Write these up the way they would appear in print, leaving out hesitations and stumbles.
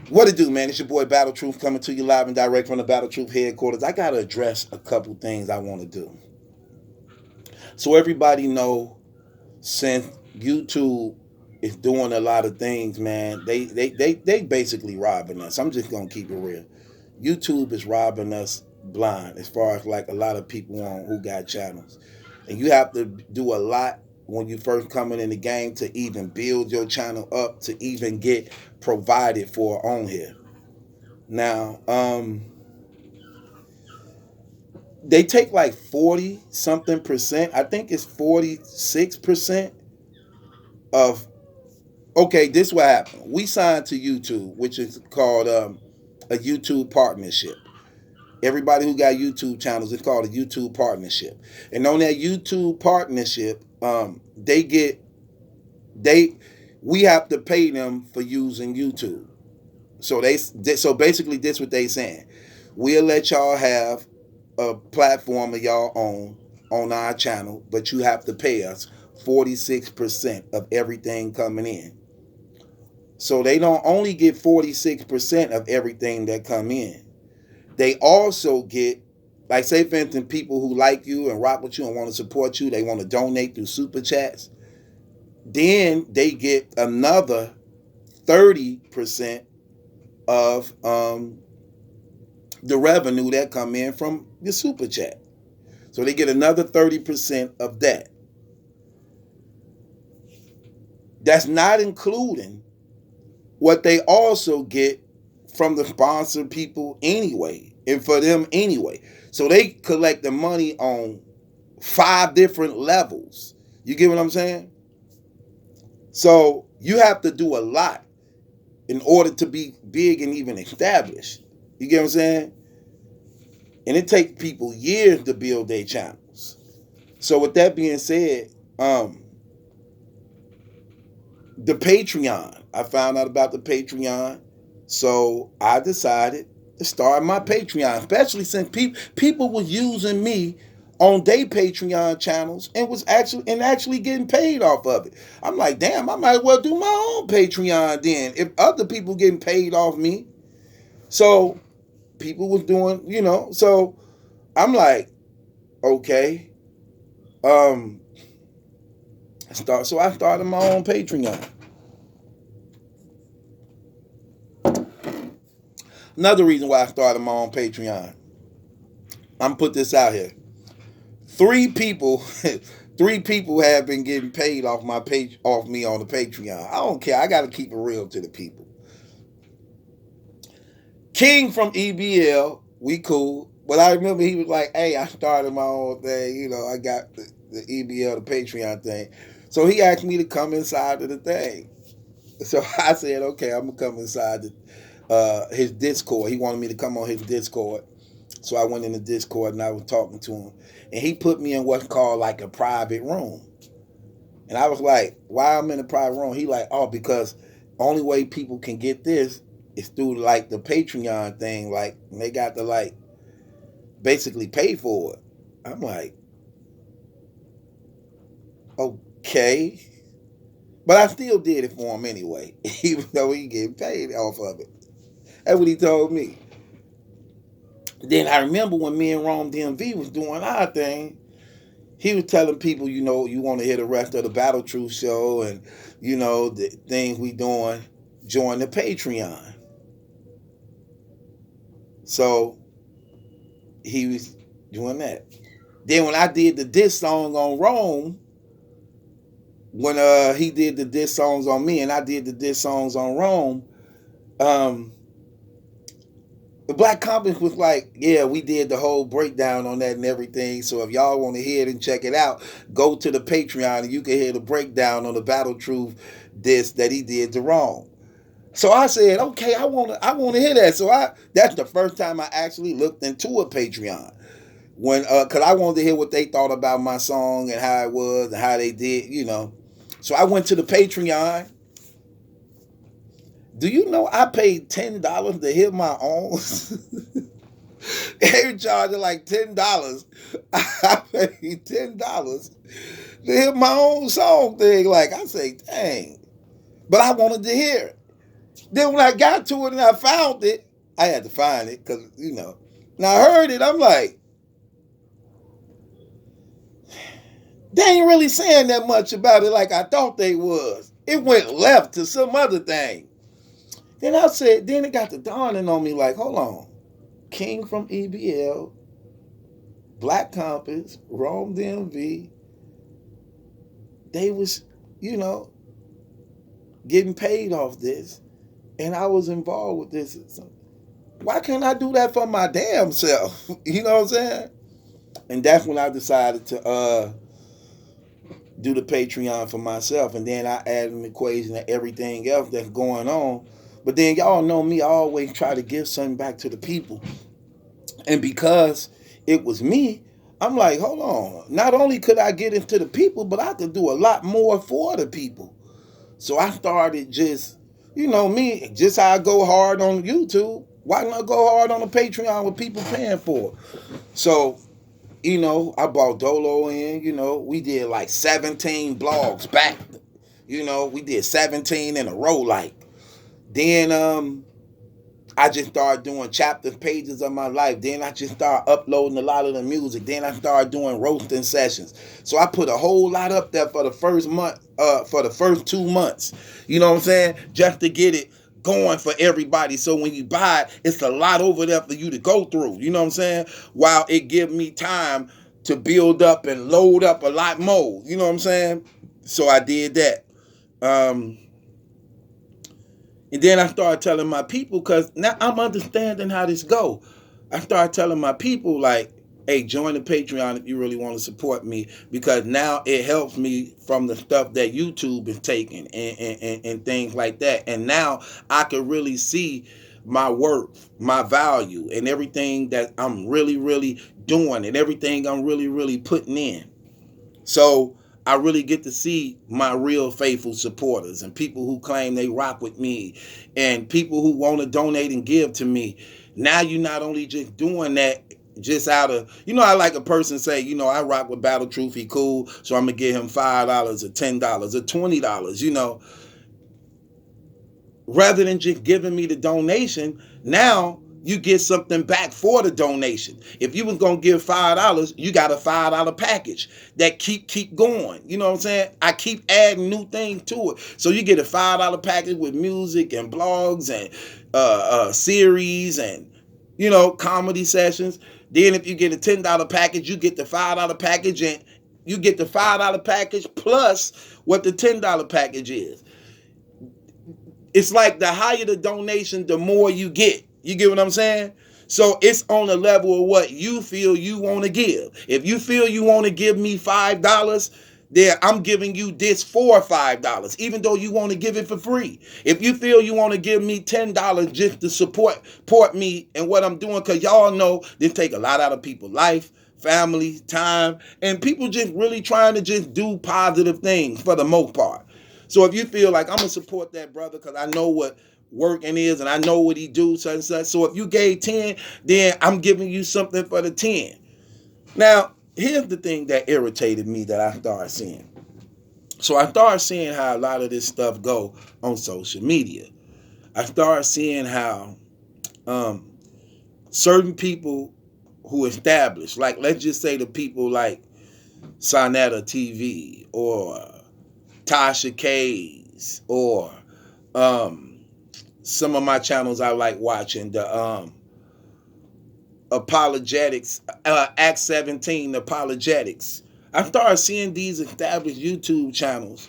What it do, man? It's your boy Battle Truth coming to you live and direct from the Battle Truth headquarters. I gotta address a couple things I want to do. So everybody know, since YouTube is doing a lot of things, man, they basically robbing us. I'm just gonna keep it real. YouTube is robbing us blind as far as like a lot of people on who got channels. And you have to do a lot when you first coming in the game to even build your channel up to even get provided for on here. Now, they take like 40 something percent. I think it's 46% of. Okay, this what happened. We signed to YouTube, which is called a YouTube partnership. Everybody who got YouTube channels, it's called a YouTube partnership. And on that YouTube partnership, they get they we have to pay them for using YouTube. So basically this what they saying. We'll let y'all have a platform of y'all own on our channel, but you have to pay us 46% of everything coming in. So they don't only get 46% of everything that come in. They also get, like, say for instance, people who like you and rock with you and want to support you, they want to donate through super chats. Then they get another 30% of the revenue that come in from the super chat. So they get another 30% of that. That's not including what they also get from the sponsored people anyway, and for them anyway. So they collect the money on 5 different levels. You get what I'm saying? So you have to do a lot in order to be big and even established. You get what I'm saying? And it takes people years to build their channels. So with that being said, the Patreon. I found out about the Patreon. So I decided to start my Patreon, especially since people were using me on their Patreon channels and was actually getting paid off of it. I'm like, damn, I might as well do my own Patreon then if other people getting paid off me. So people was doing, so I'm like, okay. Um so I started my own Patreon. Another reason why I started my own Patreon. I'm put this out here. Three people, three people have been getting paid off my page off me on the Patreon. I don't care. I got to keep it real to the people. King from EBL, we cool. But I remember he was like, "Hey, I started my own thing. I got the EBL, the Patreon thing." So he asked me to come inside of the thing. So I said, "Okay, I'm gonna come inside his Discord." He wanted me to come on his Discord. So I went in the Discord and I was talking to him. And he put me in what's called like a private room. And I was like, why I'm in a private room? He like, oh, because only way people can get this is through like the Patreon thing. Like they got to like basically pay for it. I'm like, okay. But I still did it for him anyway, even though he getting paid off of it. That's what he told me. Then I remember when me and Rome DMV was doing our thing, he was telling people, you want to hear the rest of the Battle Truth show and, the things we doing, join the Patreon. So he was doing that. Then when I did the diss song on Rome, when he did the diss songs on me and I did the diss songs on Rome, um, the Black Compass was like, yeah, we did the whole breakdown on that and everything. So if y'all want to hear it and check it out, go to the Patreon and you can hear the breakdown on the Battle Truth disc that he did to Rome. So I said, okay, I want to hear that. So that's the first time I actually looked into a Patreon. Cause I wanted to hear what they thought about my song and how it was and how they did. So I went to the Patreon. Do you know I paid $10 to hear my own? They charging like $10. I paid $10 to hear my own song thing. Like I say, dang. But I wanted to hear it. Then when I got to it and I found it, I had to find it because, Now I heard it, I'm like, they ain't really saying that much about it like I thought they was. It went left to some other thing. Then it got to dawning on me like, hold on. King from EBL, Black Compass, Rome DMV, they was, you know, getting paid off this, and I was involved with this. Why can't I do that for my damn self? You know what I'm saying? And that's when I decided to do the Patreon for myself, and then I added an equation to everything else that's going on. But then y'all know me, I always try to give something back to the people. And because it was me, I'm like, hold on. Not only could I get into the people, but I could do a lot more for the people. So I started just, me, just how I go hard on YouTube. Why not go hard on the Patreon with people paying for it? So, I brought Dolo in, we did like 17 blogs back. We did 17 in a row, like. Then I just started doing chapter pages of my life. Then I just started uploading a lot of the music. Then I started doing roasting sessions. So I put a whole lot up there for the first month, for the first 2 months. You know what I'm saying? Just to get it going for everybody. So when you buy it, it's a lot over there for you to go through. You know what I'm saying? While it gives me time to build up and load up a lot more. You know what I'm saying? So I did that. And then I started telling my people, because now I'm understanding how this go. I started telling my people, like, hey, join the Patreon if you really want to support me, because now it helps me from the stuff that YouTube is taking and things like that. And now I can really see my worth, my value, and everything that I'm really, really doing and everything I'm really, really putting in. So I really get to see my real faithful supporters and people who claim they rock with me and people who want to donate and give to me. Now you're not only just doing that just out of, I like a person say, I rock with Battle Truth, he cool, so I'm going to give him $5 or $10 or $20, Rather than just giving me the donation, now you get something back for the donation. If you was gonna give $5, you got a $5 package that keep going. You know what I'm saying? I keep adding new things to it. So you get a $5 package with music and blogs and series and comedy sessions. Then if you get a $10 package, you get the $5 package, and you get the $5 package plus what the $10 package is. It's like the higher the donation, the more you get. You get what I'm saying? So it's on the level of what you feel you want to give. If you feel you want to give me $5, then I'm giving you this for $5, even though you want to give it for free. If you feel you want to give me $10 just to support me and what I'm doing, because y'all know this take a lot out of people's life, family, time, and people just really trying to just do positive things for the most part. So if you feel like I'm going to support that brother because I know what working is and I know what he do, such and such. So if you gave 10, then I'm giving you something for the 10. Now, here's the thing that irritated me that I started seeing. So I started seeing how a lot of this stuff go on social media. I started seeing how certain people who established, like let's just say the people like Sonetta TV or Tasha K's or some of my channels I like watching, the Apologetics, Act 17 Apologetics. I started seeing these established YouTube channels.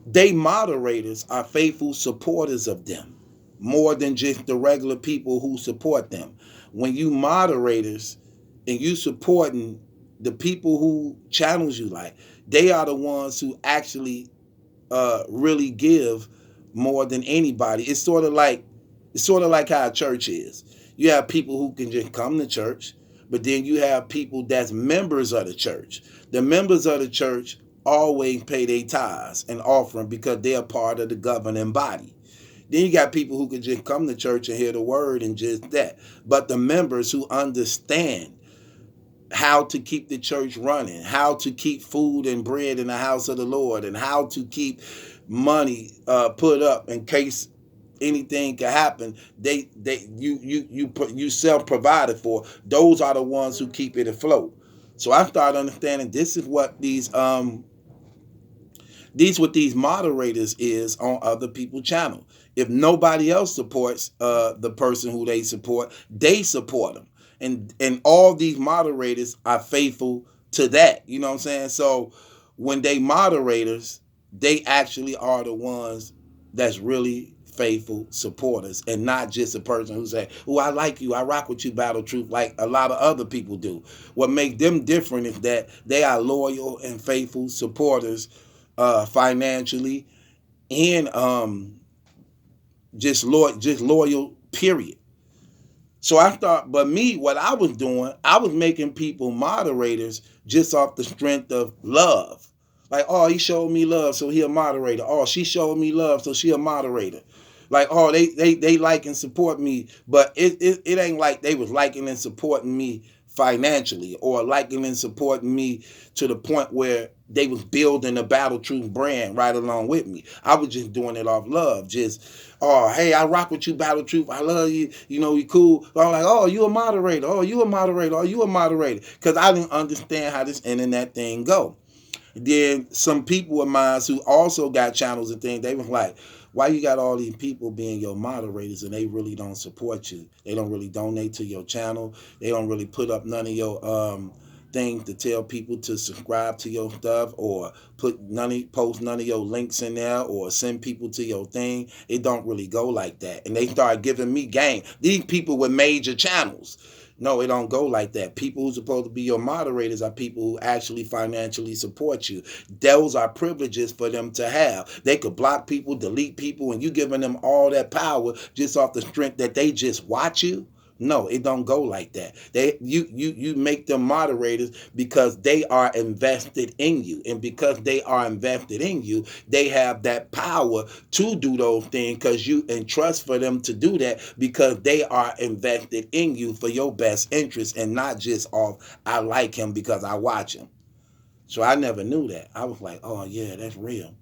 They moderators are faithful supporters of them more than just the regular people who support them. When you moderators and you supporting the people who channels you like, they are the ones who actually really give more than anybody. It's sort of like how a church is. You have people who can just come to church, but then you have people that's members of the church. The members of the church always pay their tithes and offering because they're part of the governing body. Then you got people who can just come to church and hear the word and just that. But the members who understand how to keep the church running, how to keep food and bread in the house of the Lord, and how to keep money put up in case anything can happen, you self provided for. Those are the ones who keep it afloat. So I started understanding this is what these moderators is on other people's channel. If nobody else supports the person who they support them, and all these moderators are faithful to that. You know what I'm saying? So when they moderators, they actually are the ones that's really faithful supporters, and not just a person who say, "Oh, I like you, I rock with you, Battle Truth," like a lot of other people do. What makes them different is that they are loyal and faithful supporters, financially, and just loyal. Period. So I thought, but me, what I was doing, I was making people moderators just off the strength of love. Like, oh, he showed me love, so he a moderator. Oh, she showed me love, so she a moderator. Like, oh, they like and support me, but it ain't like they was liking and supporting me financially, or liking and supporting me to the point where they was building a Battle Truth brand right along with me. I was just doing it off love. Just, oh, hey, I rock with you, Battle Truth. I love you. You know, you cool. I'm like, oh, you a moderator. Oh, you a moderator. Oh, you a moderator. Because I didn't understand how this internet thing go. Then some people of mine who also got channels and things, they was like, why you got all these people being your moderators and they really don't support you? They don't really donate to your channel. They don't really put up none of your things to tell people to subscribe to your stuff, or post none of your links in there, or send people to your thing. It don't really go like that. And they start giving me game. These people with major channels. No, it don't go like that. People who's supposed to be your moderators are people who actually financially support you. Those are privileges for them to have. They could block people, delete people, and you giving them all that power just off the strength that they just watch you. No, it don't go like that. You make them moderators because they are invested in you. And because they are invested in you, they have that power to do those things because you entrust for them to do that, because they are invested in you for your best interest, and not just off, I like him because I watch him. So I never knew that. I was like, oh yeah, that's real.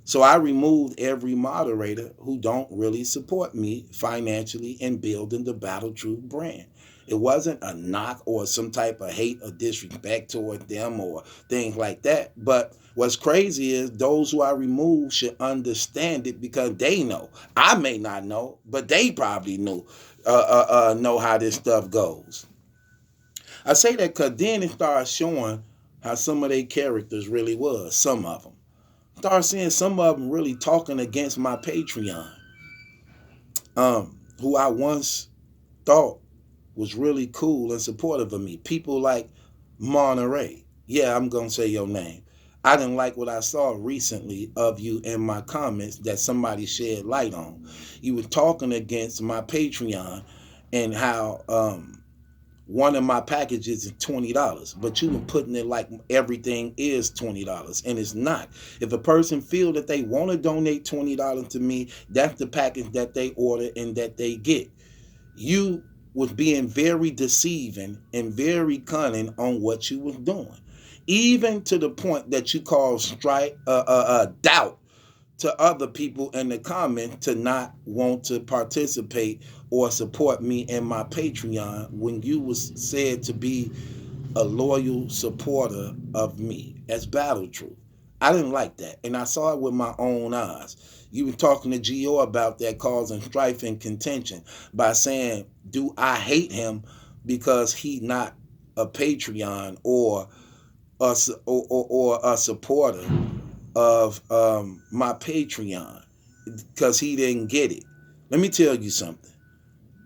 So I removed every moderator who don't really support me financially in building the Battle Truth brand. It wasn't a knock or some type of hate or disrespect toward them or things like that. But what's crazy is those who I removed should understand it, because they know. I may not know, but they probably know how this stuff goes. I say that because then it starts showing how some of their characters really was. Some of them. Start seeing some of them really talking against my Patreon, who I once thought was really cool and supportive of me. People like Monterey. Yeah, I'm going to say your name. I didn't like what I saw recently of you in my comments that somebody shed light on. You were talking against my Patreon and how one of my packages is $20, but you were putting it like everything is $20, and it's not. If a person feel that they want to donate $20 to me, that's the package that they order and that they get. You was being very deceiving and very cunning on what you was doing, even to the point that you caused doubt to other people in the comments to not want to participate or support me in my Patreon, when you was said to be a loyal supporter of me as Battle Truth. I didn't like that, and I saw it with my own eyes. You were talking to Gio about that, causing strife and contention by saying, do I hate him because he not a Patreon or a supporter of my Patreon because he didn't get it? Let me tell you something.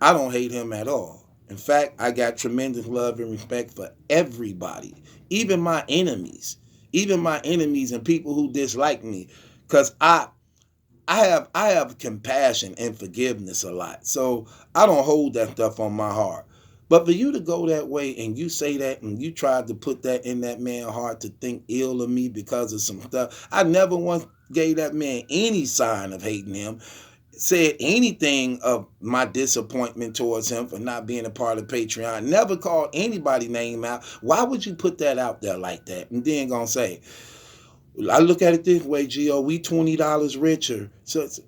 I don't hate him at all. In fact, I got tremendous love and respect for everybody, even my enemies, and people who dislike me, because I have compassion and forgiveness a lot. So I don't hold that stuff on my heart. But for you to go that way and you say that and you tried to put that in that man's heart to think ill of me because of some stuff, I never once gave that man any sign of hating him, said anything of my disappointment towards him for not being a part of Patreon, never called anybody name out. Why would you put that out there like that? And then gonna say, I look at it this way, Gio, we $20 richer. So it's,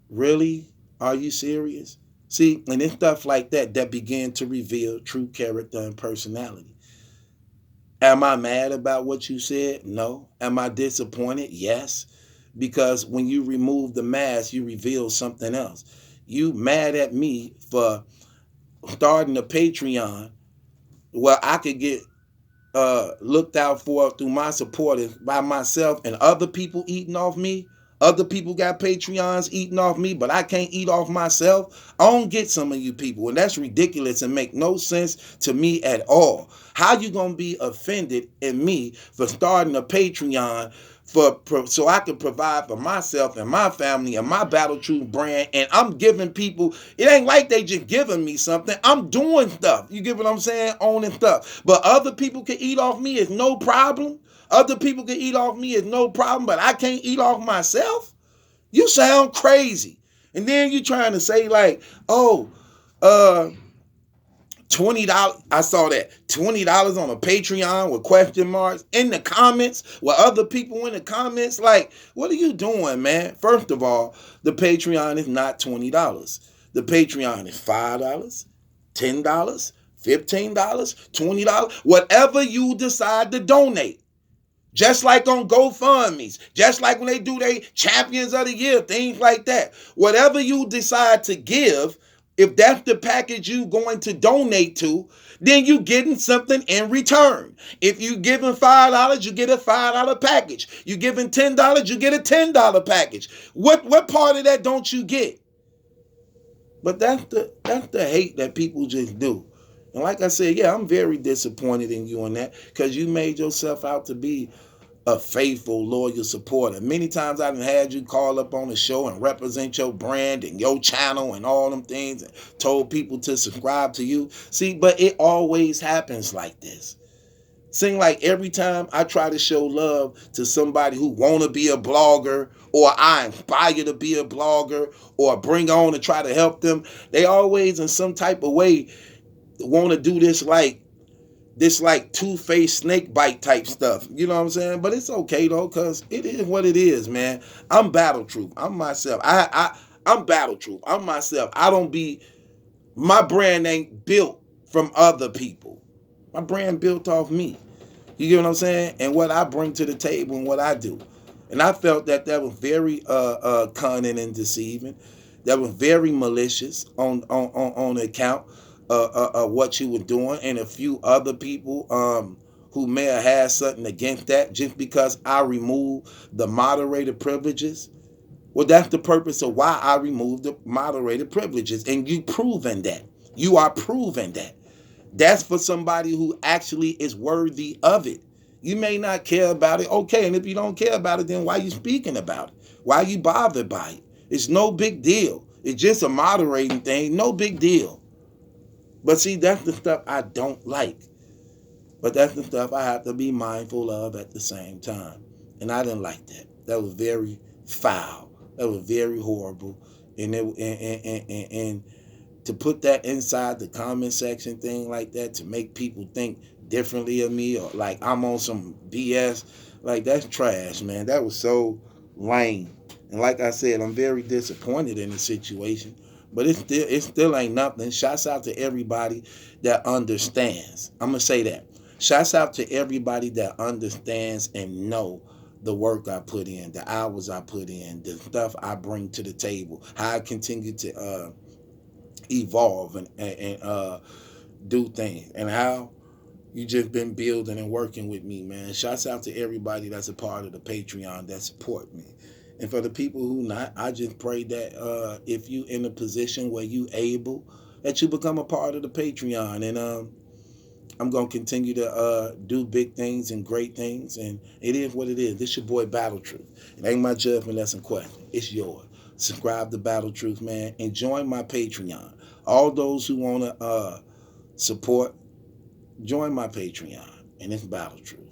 really? Are you serious? See, and it's stuff like that that begin to reveal true character and personality. Am I mad about what you said? No. Am I disappointed? Yes. Because when you remove the mask, you reveal something else. You mad at me for starting a Patreon where I could get looked out for through my supporters by myself and other people eating off me. Other people got Patreons eating off me, but I can't eat off myself. I don't get some of you people, and that's ridiculous and make no sense to me at all. How you gonna be offended in me for starting a Patreon so I can provide for myself and my family and my Battle Truth brand, and I'm giving people, it ain't like they just giving me something. I'm doing stuff. You get what I'm saying? Owning stuff. But other people can eat off me is no problem. Other people can eat off me is no problem, but I can't eat off myself? You sound crazy. And then you trying to say like, oh, uh, $20. I saw that $20 on a Patreon with question marks in the comments with other people in the comments. Like, what are you doing, man? First of all, the Patreon is not $20. The Patreon is $5, $10, $15, $20, whatever you decide to donate. Just like on GoFundMe's, just like when they do their Champions of the Year, things like that. Whatever you decide to give, if that's the package you going to donate to, then you getting something in return. If you giving $5, you get a $5 package. You giving $10, you get a $10 package. What part of that don't you get? But that's the hate that people just do. And like I said, yeah, I'm very disappointed in you on that because you made yourself out to be a faithful, loyal supporter. Many times I've had you call up on the show and represent your brand and your channel and all them things and told people to subscribe to you. See, but it always happens like this. Seem like every time I try to show love to somebody who want to be a blogger or I inspire to be a blogger or bring on to try to help them, they always in some type of way want to do this like two-faced snake bite type stuff. You know what I'm saying? But it's okay though, because it is what it is, man. I'm Battle Truth. I'm myself. I'm Battle Truth. I'm myself. My brand ain't built from other people. My brand built off me. You get what I'm saying? And what I bring to the table and what I do. And I felt that was very cunning and deceiving. That was very malicious on the account what you were doing, and a few other people who may have had something against that just because I removed the moderator privileges. Well, that's the purpose of why I removed the moderator privileges, and you proven that. You are proving that. That's for somebody who actually is worthy of it. You may not care about it, okay, and if you don't care about it, then why are you speaking about it? Why are you bothered by it? It's no big deal. It's just a moderating thing, no big deal. But see, that's the stuff I don't like. But that's the stuff I have to be mindful of at the same time. And I didn't like that. That was very foul. That was very horrible. And to put that inside the comment section thing like that, to make people think differently of me or like I'm on some BS, like that's trash, man. That was so lame. And like I said, I'm very disappointed in the situation. But it still ain't nothing. Shouts out to everybody that understands. I'm gonna say that. Shouts out to everybody that understands and know the work I put in, the hours I put in, the stuff I bring to the table, how I continue to evolve and do things, and how you just been building and working with me, man. Shouts out to everybody that's a part of the Patreon that support me. And for the people who not, I just pray that if you in a position where you able, that you become a part of the Patreon. And I'm going to continue to do big things and great things. And it is what it is. This your boy Battle Truth. It ain't my judgment that's in question. It's yours. Subscribe to Battle Truth, man. And join my Patreon. All those who want to support, join my Patreon. And it's Battle Truth.